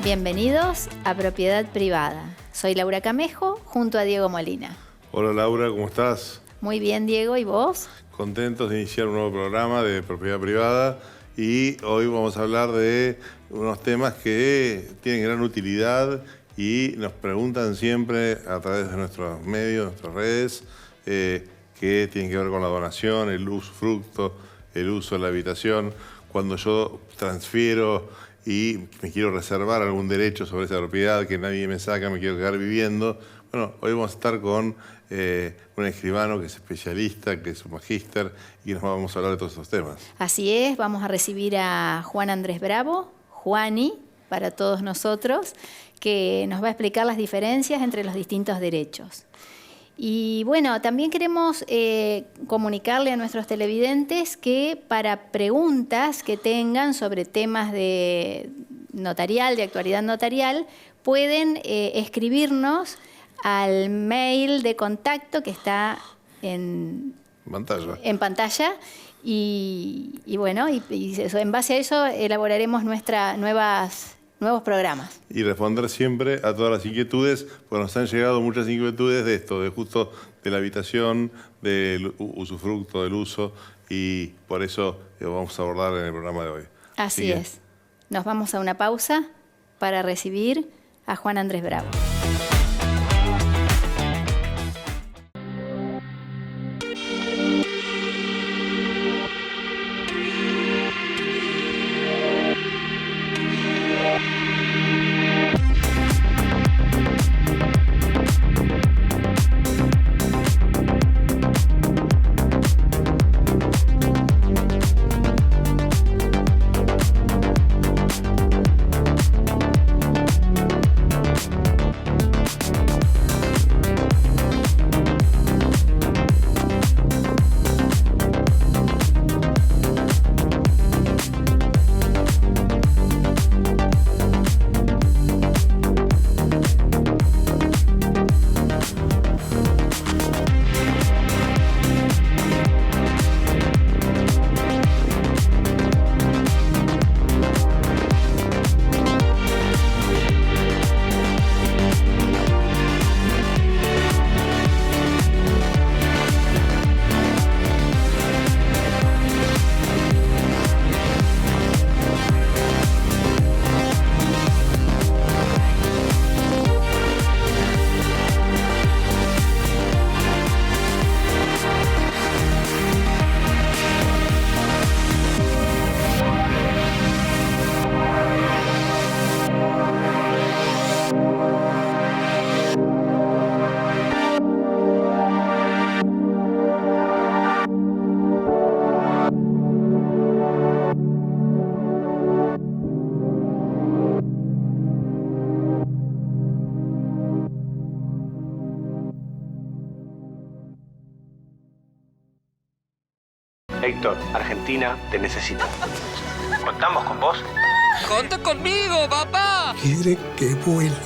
Bienvenidos a Propiedad Privada. Soy Laura Camejo, junto a Diego Molina. Hola Laura, ¿cómo estás? Muy bien, Diego, ¿y vos? Contentos de iniciar un nuevo programa de Propiedad Privada y hoy vamos a hablar de unos temas que tienen gran utilidad y nos preguntan siempre a través de nuestros medios, nuestras redes, que tienen que ver con la donación, el usufructo, el uso de la habitación. Cuando yo transfiero y me quiero reservar algún derecho sobre esa propiedad que nadie me saca, me quiero quedar viviendo. Bueno, hoy vamos a estar con un escribano que es especialista, que es un magíster y nos vamos a hablar de todos estos temas. Así es, vamos a recibir a Juan Andrés Bravo, Juani, para todos nosotros, que nos va a explicar las diferencias entre los distintos derechos. Y bueno, también queremos comunicarle a nuestros televidentes que para preguntas que tengan sobre temas de notarial, de actualidad notarial, pueden escribirnos al mail de contacto que está en pantalla. Y bueno, en base a eso elaboraremos nuevos programas. Y responder siempre a todas las inquietudes, porque nos han llegado muchas inquietudes de esto, de justo de la habitación, del usufructo, del uso, y por eso lo vamos a abordar en el programa de hoy. Así es. Nos vamos a una pausa para recibir a Juan Andrés Bravo. Héctor, Argentina te necesita. ¿Contamos con vos? ¡Conta conmigo, papá! Quiere que vuelva.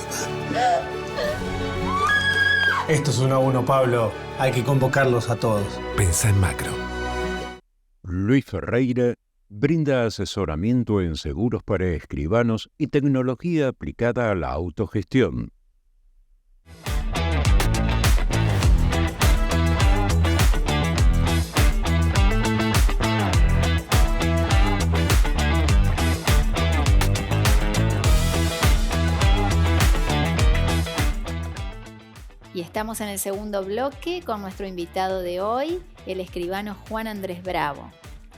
Esto es 1 a 1, Pablo. Hay que convocarlos a todos. Pensá en macro. Luis Ferreira brinda asesoramiento en seguros para escribanos y tecnología aplicada a la autogestión. Estamos en el segundo bloque con nuestro invitado de hoy, el escribano Juan Andrés Bravo.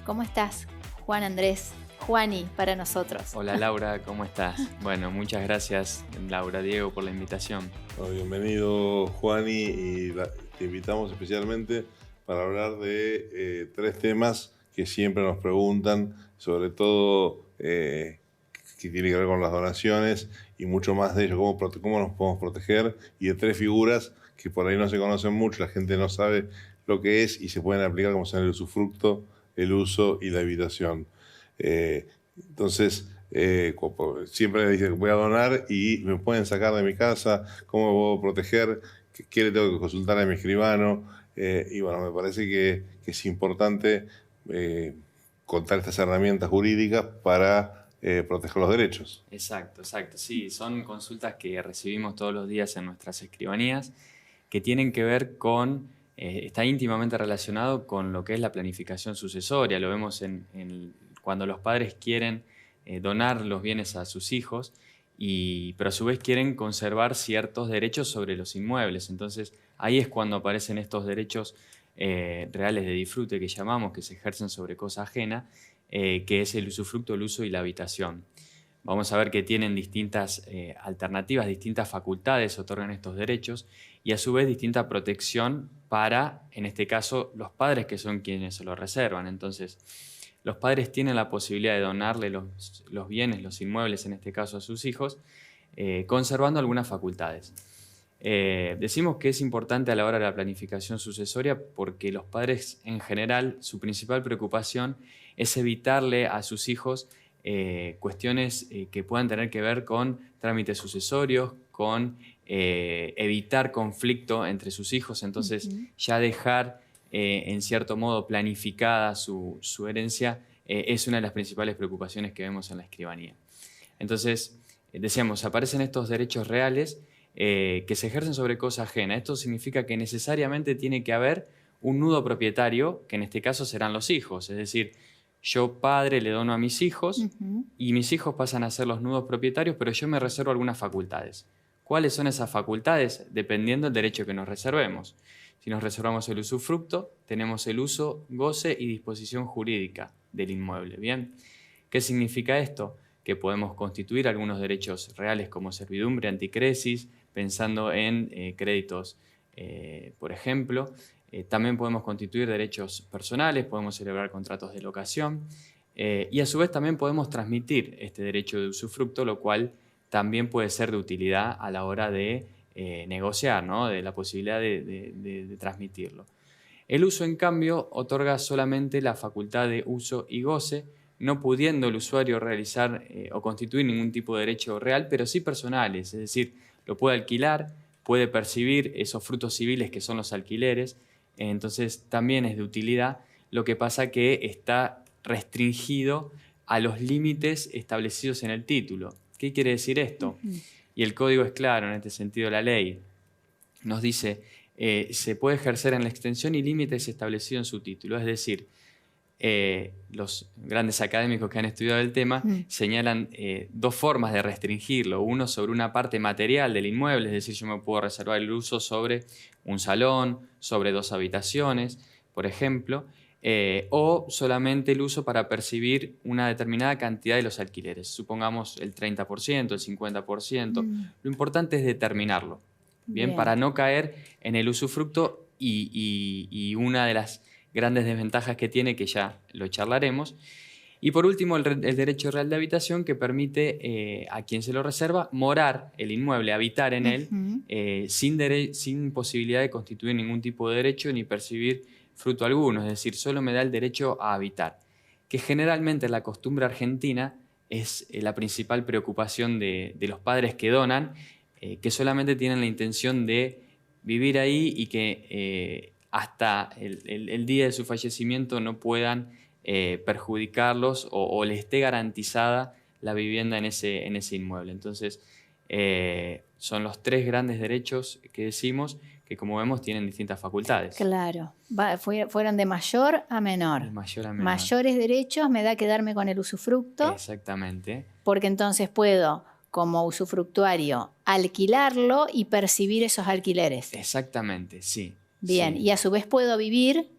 ¿Cómo estás, Juan Andrés? Juani, para nosotros. Hola Laura, ¿cómo estás? Bueno, muchas gracias Laura, Diego, por la invitación. Bueno, bienvenido Juani, y te invitamos especialmente para hablar de 3 temas que siempre nos preguntan, sobre todo que tiene que ver con las donaciones y mucho más de ello, cómo nos podemos proteger, y de 3 figuras que por ahí no se conocen mucho, la gente no sabe lo que es y se pueden aplicar, como son el usufructo, el uso y la evitación. Entonces, siempre dicen que voy a donar y me pueden sacar de mi casa, cómo me puedo proteger, qué le tengo que consultar a mi escribano, y bueno, me parece que es importante contar estas herramientas jurídicas para proteger los derechos. Exacto. Sí, son consultas que recibimos todos los días en nuestras escribanías que tienen que ver con, está íntimamente relacionado con lo que es la planificación sucesoria. Lo vemos cuando los padres quieren donar los bienes a sus hijos, pero a su vez quieren conservar ciertos derechos sobre los inmuebles. Entonces ahí es cuando aparecen estos derechos reales de disfrute que llamamos, que se ejercen sobre cosa ajena, que es el usufructo, el uso y la habitación. Vamos a ver que tienen distintas alternativas, distintas facultades otorgan estos derechos y a su vez distinta protección para, en este caso, los padres que son quienes se lo reservan. Entonces, los padres tienen la posibilidad de donarle los bienes, los inmuebles, en este caso a sus hijos, conservando algunas facultades. Decimos que es importante a la hora de la planificación sucesoria porque los padres en general, su principal preocupación es evitarle a sus hijos cuestiones que puedan tener que ver con trámites sucesorios, con evitar conflicto entre sus hijos, entonces ya dejar en cierto modo planificada su herencia es una de las principales preocupaciones que vemos en la escribanía. Entonces, decíamos, aparecen estos derechos reales que se ejercen sobre cosa ajena. Esto significa que necesariamente tiene que haber un nudo propietario, que en este caso serán los hijos, es decir, yo padre le dono a mis hijos y mis hijos pasan a ser los nudos propietarios, pero yo me reservo algunas facultades. ¿Cuáles son esas facultades? Dependiendo del derecho que nos reservemos. Si nos reservamos el usufructo, tenemos el uso, goce y disposición jurídica del inmueble. ¿Bien? ¿Qué significa esto? Que podemos constituir algunos derechos reales como servidumbre, anticresis, pensando en créditos, por ejemplo. También podemos constituir derechos personales, podemos celebrar contratos de locación y a su vez también podemos transmitir este derecho de usufructo, lo cual también puede ser de utilidad a la hora de negociar, ¿no? De la posibilidad de transmitirlo. El uso, en cambio, otorga solamente la facultad de uso y goce, no pudiendo el usuario realizar o constituir ningún tipo de derecho real, pero sí personales, es decir, lo puede alquilar, puede percibir esos frutos civiles que son los alquileres, entonces también es de utilidad, lo que pasa que está restringido a los límites establecidos en el título. ¿Qué quiere decir esto? Y el código es claro en este sentido, la ley nos dice se puede ejercer en la extensión y límites establecidos en su título, es decir, los grandes académicos que han estudiado el tema señalan 2 formas de restringirlo. Uno sobre una parte material del inmueble, es decir, yo me puedo reservar el uso sobre un salón, sobre 2 habitaciones, por ejemplo, o solamente el uso para percibir una determinada cantidad de los alquileres, supongamos el 30%, el 50%. Lo importante es determinarlo, ¿bien? Para no caer en el usufructo y una de las grandes desventajas que tiene, que ya lo charlaremos. Y por último, el derecho real de habitación, que permite a quien se lo reserva morar el inmueble, habitar en él, sin posibilidad de constituir ningún tipo de derecho ni percibir fruto alguno, es decir, solo me da el derecho a habitar, que generalmente la costumbre argentina es la principal preocupación de los padres que donan, que solamente tienen la intención de vivir ahí y que hasta el día de su fallecimiento no puedan perjudicarlos o les esté garantizada la vivienda en ese inmueble. Entonces, son los 3 grandes derechos que decimos que, como vemos, tienen distintas facultades. Claro, fueron de mayor a menor. De mayor a menor. Mayores derechos me da quedarme con el usufructo. Exactamente. Porque entonces puedo como usufructuario alquilarlo y percibir esos alquileres. Exactamente, sí. Bien, sí. y a su vez puedo vivir.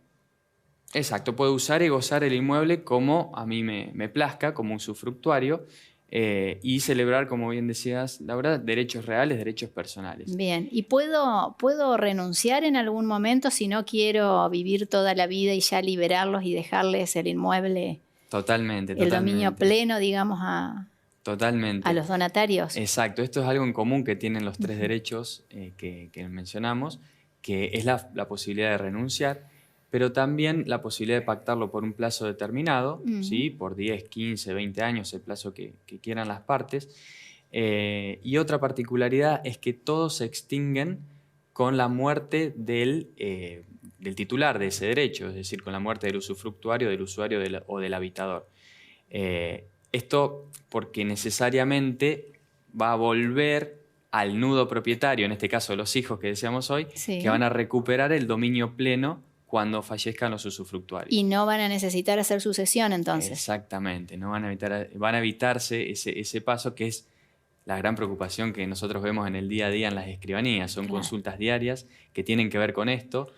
Exacto, puedo usar y gozar el inmueble como a mí me plazca, como usufructuario, y celebrar, como bien decías, Laura, derechos reales, derechos personales. Bien, ¿y puedo renunciar en algún momento si no quiero vivir toda la vida y ya liberarlos y dejarles el inmueble, Totalmente, el dominio totalmente. pleno, digamos, a Totalmente. los donatarios? Exacto, esto es algo en común que tienen los tres derechos que mencionamos, que es la posibilidad de renunciar, pero también la posibilidad de pactarlo por un plazo determinado, ¿sí? Por 10, 15, 20 años, el plazo que quieran las partes. Y otra particularidad es que todos se extinguen con la muerte del titular de ese derecho, es decir, con la muerte del usufructuario, del usuario o del habitador. Esto porque necesariamente va a volver al nudo propietario, en este caso los hijos que decíamos hoy, Sí. que van a recuperar el dominio pleno cuando fallezcan los usufructuarios. Y no van a necesitar hacer sucesión entonces. Exactamente, no van a evitarse ese paso, que es la gran preocupación que nosotros vemos en el día a día en las escribanías. Son Claro. consultas diarias que tienen que ver con esto.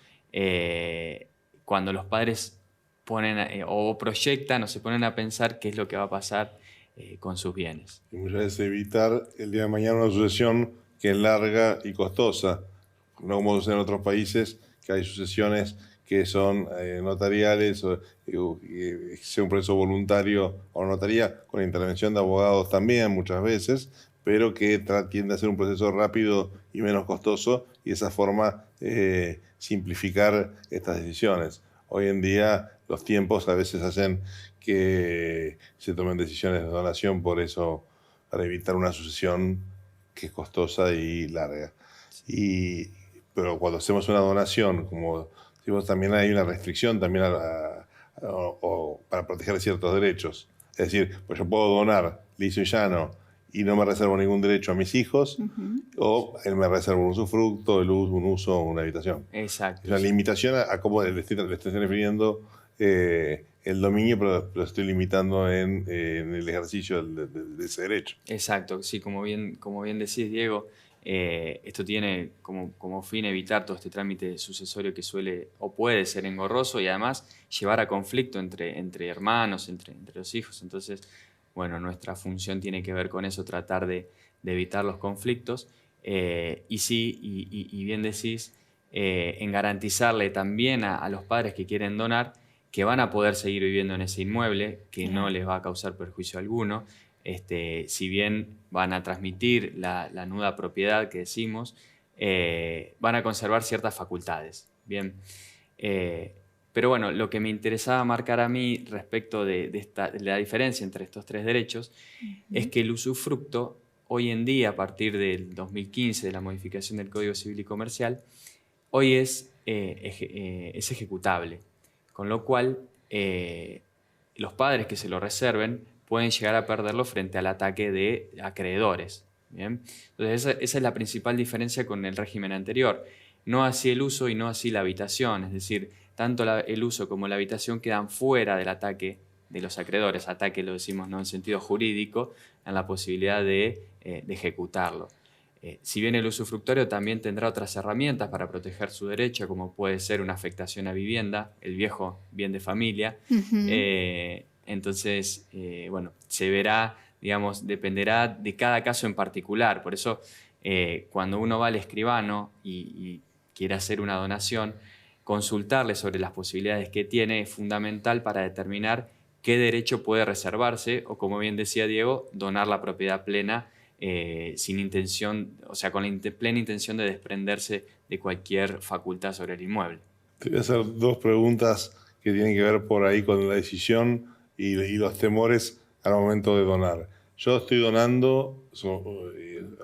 Cuando los padres ponen o proyectan o se ponen a pensar qué es lo que va a pasar con sus bienes. Y muchas veces evitar el día de mañana una sucesión que es larga y costosa, no como sucede en otros países, que hay sucesiones que son notariales, o sea un proceso voluntario o notaría, con intervención de abogados también muchas veces, pero que tiende a ser un proceso rápido y menos costoso, y de esa forma simplificar estas decisiones. Hoy en día los tiempos a veces hacen que se tomen decisiones de donación, por eso, para evitar una sucesión que es costosa y larga. Pero cuando hacemos una donación, como decimos, también hay una restricción también para proteger ciertos derechos. Es decir, pues yo puedo donar liso y llano y no me reservo ningún derecho a mis hijos, o él me reserva un usufructo, un uso, una habitación. Exacto. Es una limitación a cómo le estoy definiendo el dominio, pero estoy limitando en el ejercicio de ese derecho. Exacto, sí, como bien decís, Diego, esto tiene como fin evitar todo este trámite sucesorio que suele o puede ser engorroso, y además llevar a conflicto entre hermanos, entre los hijos. Entonces, bueno, nuestra función tiene que ver con eso, tratar de evitar los conflictos. Y sí, y bien decís, en garantizarle también a los padres que quieren donar que van a poder seguir viviendo en ese inmueble, que no les va a causar perjuicio alguno. Si bien van a transmitir la nuda propiedad que decimos, van a conservar ciertas facultades. Bien. Pero bueno, lo que me interesaba marcar a mí respecto de la diferencia entre estos tres derechos es que el usufructo, hoy en día, a partir del 2015, de la modificación del Código Civil y Comercial, hoy es ejecutable. Con lo cual, los padres que se lo reserven pueden llegar a perderlo frente al ataque de acreedores. ¿Bien? Entonces, esa es la principal diferencia con el régimen anterior. No así el uso y no así la habitación. Es decir, tanto el uso como la habitación quedan fuera del ataque de los acreedores. Ataque lo decimos no en sentido jurídico, en la posibilidad de ejecutarlo. Si bien el usufructuario también tendrá otras herramientas para proteger su derecho, como puede ser una afectación a vivienda, el viejo bien de familia, entonces, bueno, se verá, digamos, dependerá de cada caso en particular. Por eso, cuando uno va al escribano y quiere hacer una donación, consultarle sobre las posibilidades que tiene es fundamental para determinar qué derecho puede reservarse o, como bien decía Diego, donar la propiedad plena sin intención, o sea, con la plena intención de desprenderse de cualquier facultad sobre el inmueble. Te voy a hacer dos preguntas que tienen que ver por ahí con la decisión y los temores al momento de donar. Yo estoy donando,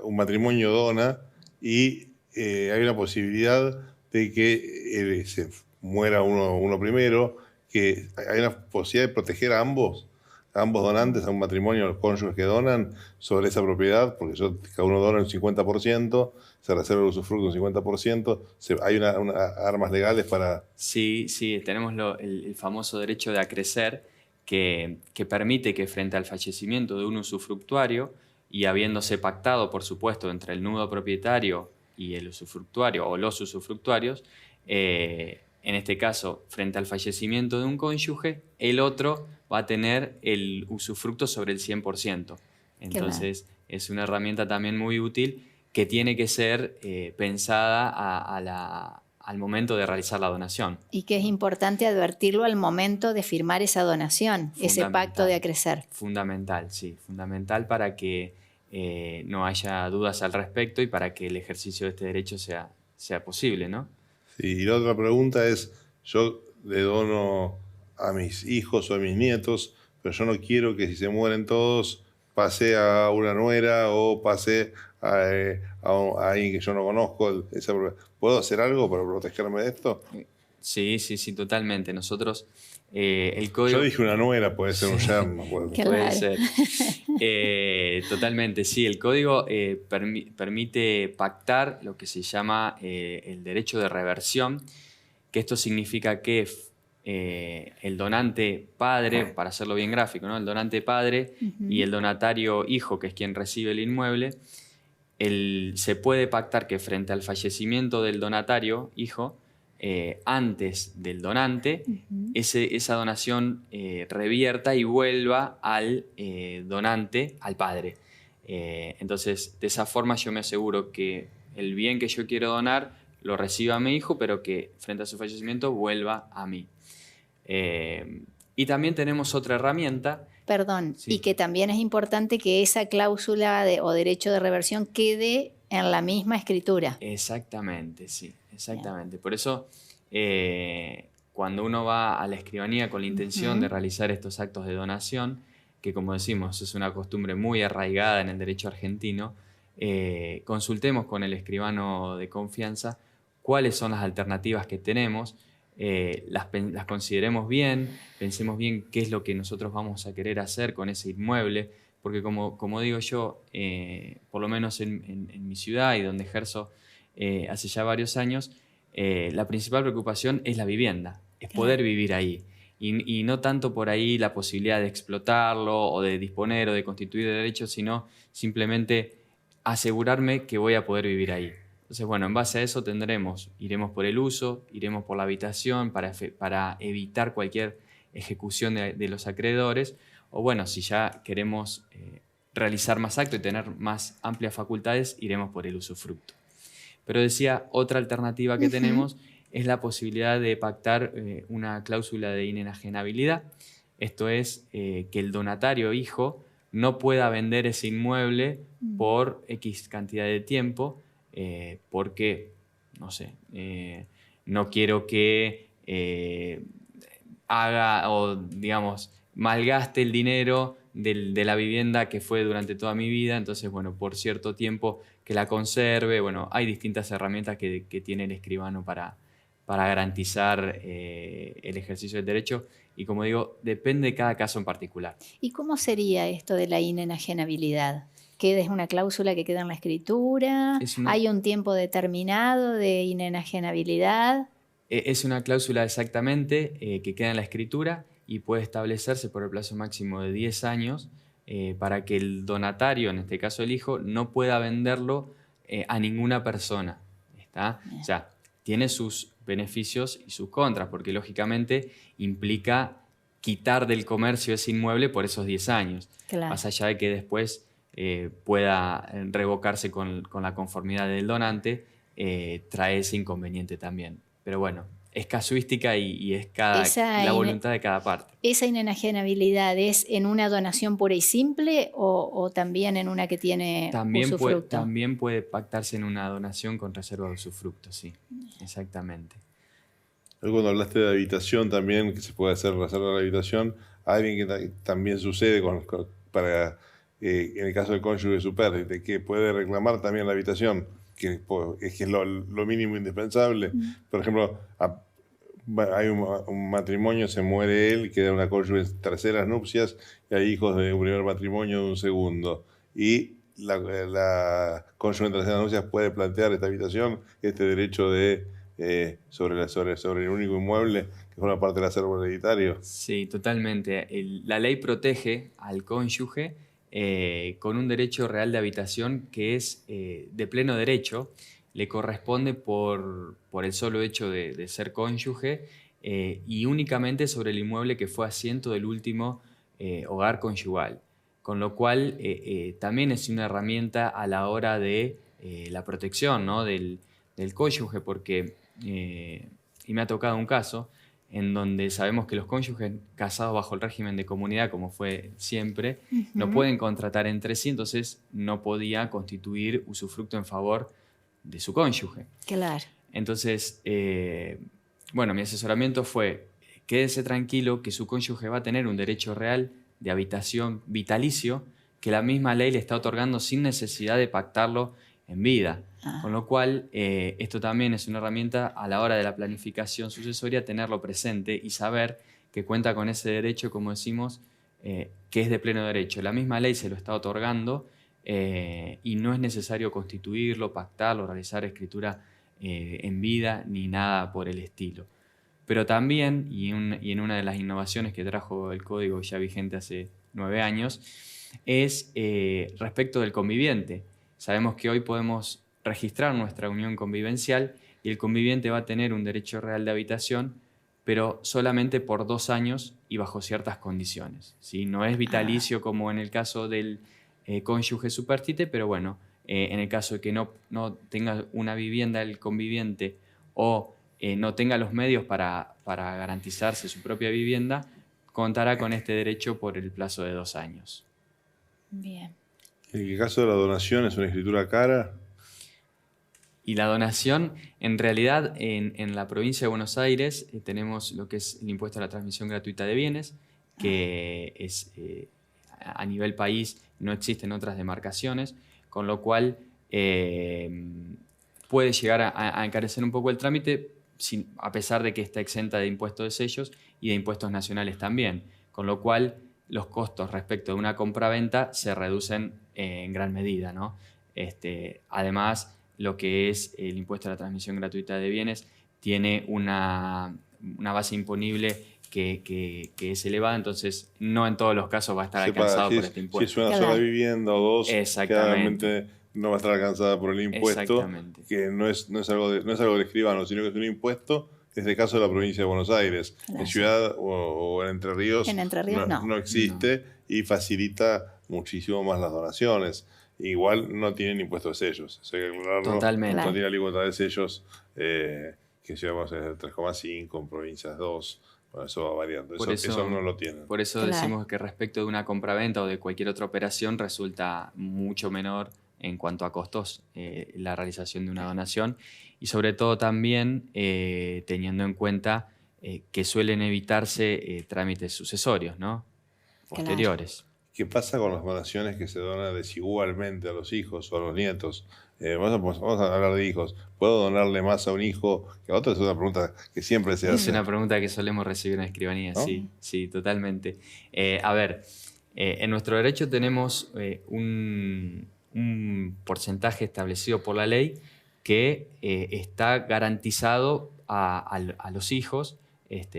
un matrimonio dona, y hay una posibilidad de que se muera uno primero, que hay una posibilidad de proteger a ambos donantes, a un matrimonio, a los cónyuges que donan, sobre esa propiedad, porque cada uno dona un 50%, se reserva el usufructo un 50%, hay unas armas legales para... Sí, tenemos el famoso derecho de acrecer, que permite que frente al fallecimiento de un usufructuario, y habiéndose pactado, por supuesto, entre el nudo propietario y el usufructuario o los usufructuarios, en este caso, frente al fallecimiento de un cónyuge, el otro va a tener el usufructo sobre el 100%. Entonces, es una herramienta también muy útil que tiene que ser pensada al momento de realizar la donación. Y que es importante advertirlo al momento de firmar esa donación, ese pacto de acrecer. Fundamental, sí. Fundamental para que no haya dudas al respecto y para que el ejercicio de este derecho sea posible, ¿no? Sí, y la otra pregunta es, yo le dono a mis hijos o a mis nietos, pero yo no quiero que si se mueren todos pase a una nuera o pase a alguien que yo no conozco. ¿Puedo hacer algo para protegerme de esto? Sí, totalmente. Nosotros, el código... Yo dije una nuera, puede ser un yerno. Puede ser. Totalmente, sí. El código permite pactar lo que se llama el derecho de reversión, que esto significa que el donante padre, para hacerlo bien gráfico, ¿no? El donante padre y el donatario hijo, que es quien recibe el inmueble, se puede pactar que frente al fallecimiento del donatario hijo, antes del donante, esa donación revierta y vuelva al donante, al padre. Entonces, de esa forma yo me aseguro que el bien que yo quiero donar lo reciba mi hijo, pero que frente a su fallecimiento vuelva a mí. Y también tenemos otra herramienta. Perdón, Sí. y que también es importante que esa cláusula o derecho de reversión quede en la misma escritura. Exactamente, sí, exactamente. Por eso, cuando uno va a la escribanía con la intención de realizar estos actos de donación, que como decimos es una costumbre muy arraigada en el derecho argentino, consultemos con el escribano de confianza cuáles son las alternativas que tenemos, las consideremos bien, pensemos bien qué es lo que nosotros vamos a querer hacer con ese inmueble, porque como digo yo, por lo menos en mi ciudad y donde ejerzo hace ya varios años, la principal preocupación es la vivienda, es poder vivir ahí. Y no tanto por ahí la posibilidad de explotarlo o de disponer o de constituir derechos, sino simplemente asegurarme que voy a poder vivir ahí. Entonces, bueno, en base a eso iremos por el uso, iremos por la habitación para evitar cualquier ejecución de los acreedores, o bueno, si ya queremos realizar más actos y tener más amplias facultades, iremos por el usufructo. Pero decía, otra alternativa que tenemos es la posibilidad de pactar una cláusula de inenajenabilidad. Esto es que el donatario hijo no pueda vender ese inmueble por X cantidad de tiempo, porque, no sé, no quiero que haga o, digamos, malgaste el dinero de la vivienda que fue durante toda mi vida, entonces, bueno, por cierto tiempo que la conserve. Bueno, hay distintas herramientas que tiene el escribano para garantizar el ejercicio del derecho y, como digo, depende de cada caso en particular. ¿Y cómo sería esto de la inenajenabilidad? ¿Es una cláusula que queda en la escritura? ¿Hay un tiempo determinado de inenajenabilidad? Es una cláusula exactamente que queda en la escritura y puede establecerse por el plazo máximo de 10 años para que el donatario, en este caso el hijo, no pueda venderlo a ninguna persona. ¿Está? O sea, tiene sus beneficios y sus contras, porque lógicamente implica quitar del comercio ese inmueble por esos 10 años. Claro. Más allá de que después pueda revocarse con la conformidad del donante, trae ese inconveniente también. Pero bueno, es casuística y es la voluntad de cada parte. ¿Esa inenajenabilidad es en una donación pura y simple o también en una que tiene usufructo? También puede pactarse en una donación con reserva de usufructo, sí, exactamente. Cuando hablaste de habitación también, que se puede hacer reserva de la habitación, alguien que también sucede en el caso del cónyuge supérstite, que puede reclamar también la habitación, que es lo mínimo indispensable. Por ejemplo, hay un matrimonio, se muere él, queda una cónyuge en terceras nupcias y hay hijos de un primer matrimonio de un segundo. Y la cónyuge en terceras nupcias puede plantear esta habitación, este derecho sobre el único inmueble que forma parte del acervo hereditario. Sí, totalmente. La ley protege al cónyuge con un derecho real de habitación que es de pleno derecho, le corresponde por el solo hecho de ser cónyuge y únicamente sobre el inmueble que fue asiento del último hogar conyugal. Con lo cual también es una herramienta a la hora de la protección, ¿no? del cónyuge, porque, y me ha tocado un caso, en donde sabemos que los cónyuges casados bajo el régimen de comunidad, como fue siempre, no pueden contratar entre sí, entonces no podía constituir usufructo en favor de su cónyuge. Claro. Entonces, bueno, mi asesoramiento fue, quédese tranquilo que su cónyuge va a tener un derecho real de habitación vitalicio que la misma ley le está otorgando sin necesidad de pactarlo en vida. Con lo cual, esto también es una herramienta a la hora de la planificación sucesoria, tenerlo presente y saber que cuenta con ese derecho, como decimos, que es de pleno derecho. La misma ley se lo está otorgando y no es necesario constituirlo, pactarlo, realizar escritura en vida ni nada por el estilo. Pero también, y en una de las innovaciones que trajo el código ya vigente hace 9 años, es respecto del conviviente. Sabemos que hoy podemos registrar nuestra unión convivencial y el conviviente va a tener un derecho real de habitación, pero solamente por 2 años y bajo ciertas condiciones, ¿sí? No es vitalicio como en el caso del cónyuge superstite, pero bueno, en el caso de que no tenga una vivienda el conviviente o no tenga los medios para garantizarse su propia vivienda, contará con este derecho por el plazo de 2 años. Bien. En el caso de la donación, ¿es una escritura cara? Y la donación, en realidad, en la provincia de Buenos Aires tenemos lo que es el impuesto a la transmisión gratuita de bienes, que es a nivel país, no existen otras demarcaciones, con lo cual puede llegar a encarecer un poco el trámite, a pesar de que está exenta de impuestos de sellos y de impuestos nacionales también, con lo cual los costos respecto de una compraventa se reducen en gran medida, ¿no? Además, lo que es el impuesto a la transmisión gratuita de bienes tiene una base imponible que es elevada, entonces no en todos los casos va a estar alcanzado por este impuesto. Si es una sola vivienda o 2, claramente no va a estar alcanzada por el impuesto, que no es algo del escribano, sino que es un impuesto. Es el caso de la provincia de Buenos Aires. En Ciudad o en Entre Ríos, no existe y facilita muchísimo más las donaciones. Igual no tienen impuesto de sellos. Eso hay que aclararlo. Totalmente. No tiene alícuota de sellos que llevamos en 3,5, en provincias 2. Bueno, eso va variando. Eso no lo tienen. Por eso decimos que respecto de una compraventa o de cualquier otra operación resulta mucho menor en cuanto a costos la realización de una donación y sobre todo también teniendo en cuenta que suelen evitarse trámites sucesorios, ¿no? Posteriores. ¿Qué pasa con las donaciones que se donan desigualmente a los hijos o a los nietos? Vamos a hablar de hijos. ¿Puedo donarle más a un hijo que a otro? Es una pregunta que siempre se hace. Es una pregunta que solemos recibir en la escribanía, ¿no? Sí, totalmente. A ver, en nuestro derecho tenemos un porcentaje establecido por la ley que está garantizado a los hijos,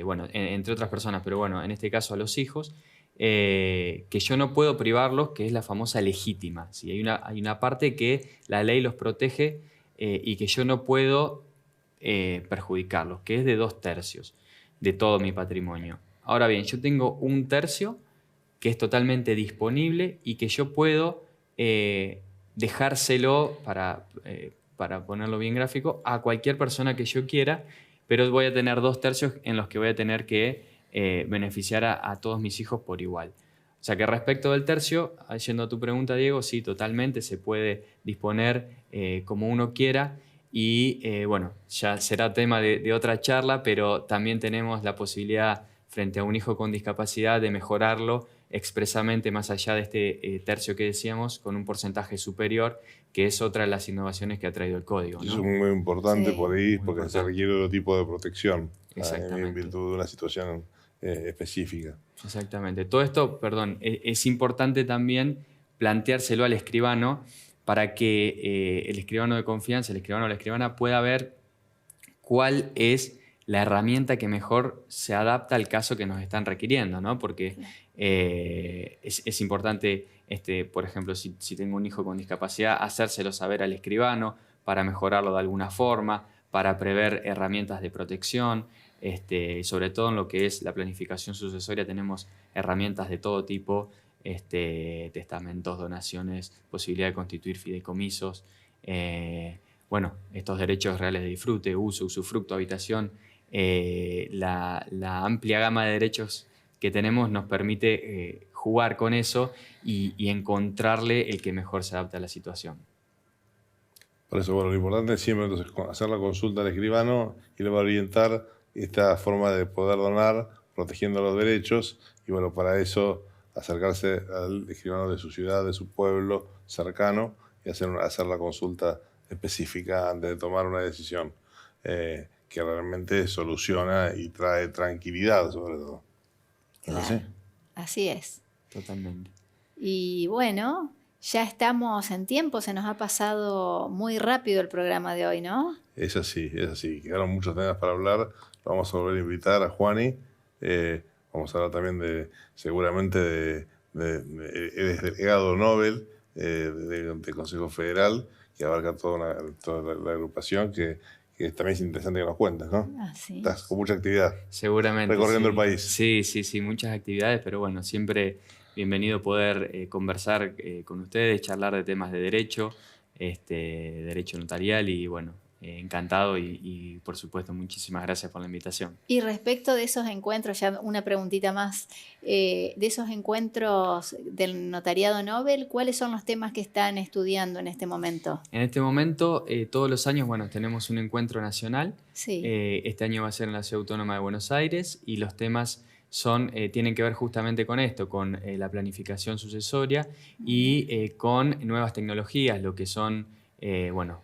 bueno, entre otras personas, pero bueno, en este caso a los hijos, que yo no puedo privarlos, que es la famosa legítima, ¿sí? Hay una parte que la ley los protege y que yo no puedo perjudicarlos, que es de 2/3 de todo mi patrimonio. Ahora bien, yo tengo 1/3 que es totalmente disponible y que yo puedo dejárselo, para ponerlo bien gráfico, a cualquier persona que yo quiera, pero voy a tener 2/3 en los que voy a tener que beneficiar a todos mis hijos por igual. O sea que respecto del tercio, yendo a tu pregunta, Diego, sí, totalmente se puede disponer como uno quiera y bueno, ya será tema de otra charla, pero también tenemos la posibilidad frente a un hijo con discapacidad de mejorarlo expresamente más allá de este tercio que decíamos, con un porcentaje superior, que es otra de las innovaciones que ha traído el código, ¿no? Eso es muy importante por ahí, porque se requiere otro tipo de protección en virtud de una situación específica. Exactamente. Todo esto, perdón, es importante también planteárselo al escribano para que el escribano de confianza, el escribano o la escribana pueda ver cuál es la herramienta que mejor se adapta al caso que nos están requiriendo, ¿no? Porque es importante, por ejemplo, si tengo un hijo con discapacidad, hacérselo saber al escribano para mejorarlo de alguna forma, para prever herramientas de protección. Sobre todo en lo que es la planificación sucesoria tenemos herramientas de todo tipo, testamentos, donaciones, posibilidad de constituir fideicomisos, estos derechos reales de disfrute, uso, usufructo, habitación. La amplia gama de derechos que tenemos nos permite jugar con eso y encontrarle el que mejor se adapte a la situación. Por eso, bueno, lo importante es siempre entonces hacer la consulta al escribano y le va a orientar esta forma de poder donar, protegiendo los derechos, y bueno, para eso acercarse al escribano de su ciudad, de su pueblo cercano, y hacer la consulta específica antes de tomar una decisión que realmente soluciona y trae tranquilidad, sobre todo. Claro, ¿Es así? Así es. Totalmente. Y bueno, ya estamos en tiempo, se nos ha pasado muy rápido el programa de hoy, ¿no? Es así. Quedaron muchos temas para hablar. Vamos a volver a invitar a Juani. Vamos a hablar también seguramente de delegado Nobel del Consejo Federal, que abarca toda la agrupación, que también es interesante que nos cuentes, ¿no? Así. Estás con mucha actividad. Seguramente. Recorriendo sí. el país. Sí, muchas actividades, pero bueno, siempre bienvenido poder conversar con ustedes, charlar de temas de derecho, derecho notarial y bueno, encantado y por supuesto muchísimas gracias por la invitación. Y respecto de esos encuentros, ya una preguntita más, de esos encuentros del Notariado Nobel, ¿cuáles son los temas que están estudiando en este momento? En este momento, todos los años, bueno, tenemos un encuentro nacional. Sí. Este año va a ser en la Ciudad Autónoma de Buenos Aires y los temas tienen que ver justamente con esto, con la planificación sucesoria y con nuevas tecnologías, lo que son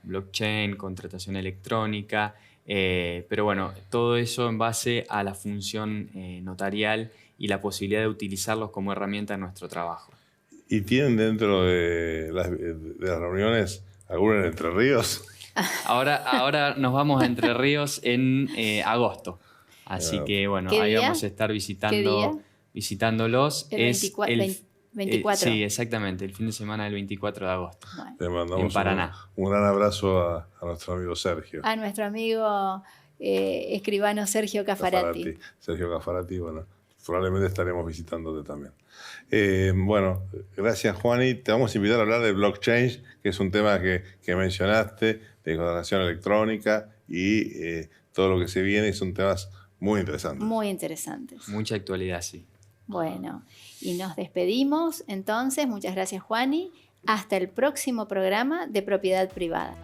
blockchain, contratación electrónica, pero bueno, todo eso en base a la función notarial y la posibilidad de utilizarlos como herramienta en nuestro trabajo. ¿Y tienen dentro de las reuniones alguna en Entre Ríos? Ahora nos vamos a Entre Ríos en agosto. Así que bueno, ¿Qué ahí día? vamos a estar visitándolos. El 24. Sí, exactamente, el fin de semana del 24 de agosto. Bueno, Le mandamos en Paraná. un gran abrazo a nuestro amigo Sergio. a nuestro amigo escribano Sergio Caffarati. Sergio Caffarati, bueno, probablemente estaremos visitándote también. Bueno, gracias Juani. Te vamos a invitar a hablar de blockchain, que es un tema que mencionaste, de contratación electrónica y todo lo que se viene, y son temas muy interesantes. Muy interesantes. Mucha actualidad, sí. Bueno, y nos despedimos entonces. Muchas gracias, Juani. Hasta el próximo programa de Propiedad Privada.